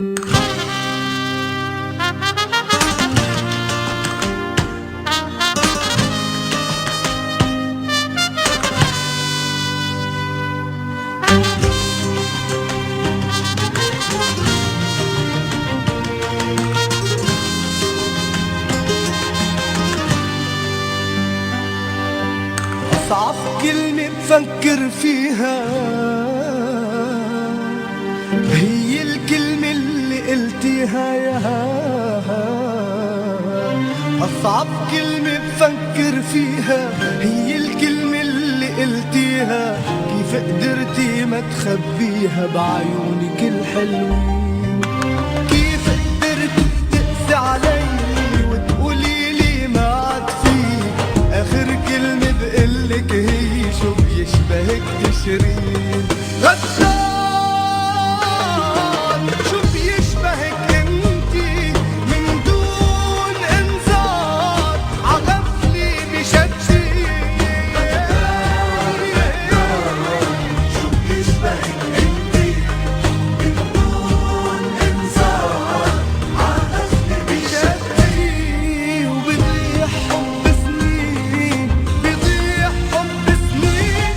أصعب كلمة بفكر فيها هي الكلمة اللي قلتيها يا أصعب كلمة بفكر فيها هي الكلمة اللي قلتيها. كيف قدرتي ما تخبيها بعيونك الحلوين؟ كيف قدرتي تقسي علي وتقولي لي ما عاد فيك؟ آخر كلمة بقلك هي شو بيشبهك تشرين؟ غدار شو بيشبهك انتي من دون انذار عغفلي بشتي؟ شو بيشبهك انتي من دون انذار عغفلي بشتي؟ وبضيع حب سنين بضيع حب سنين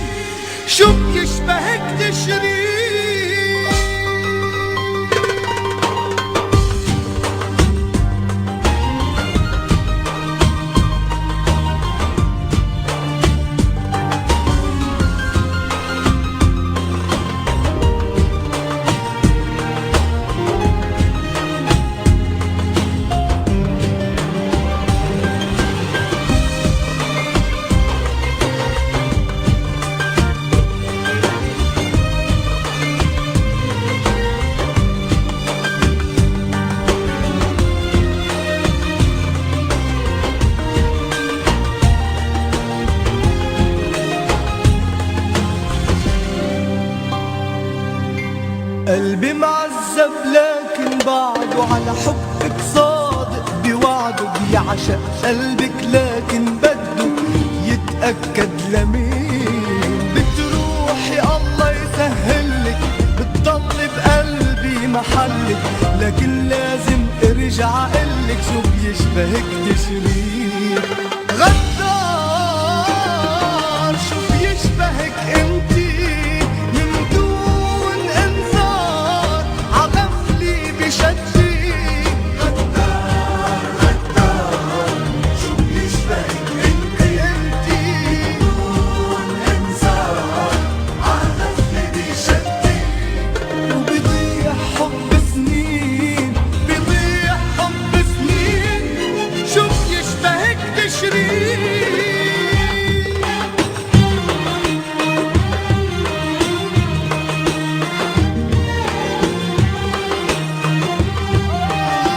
شو بيشبهك تشرين؟ قلبي معذب لكن بعده على حبك صادق بوعده. بيعشق قلبك لكن بده يتأكد لمين. بتروحي الله يسهلك بتضل بقلبي محلك، لكن لازم ارجع قلك شو بيشبهك تشرين؟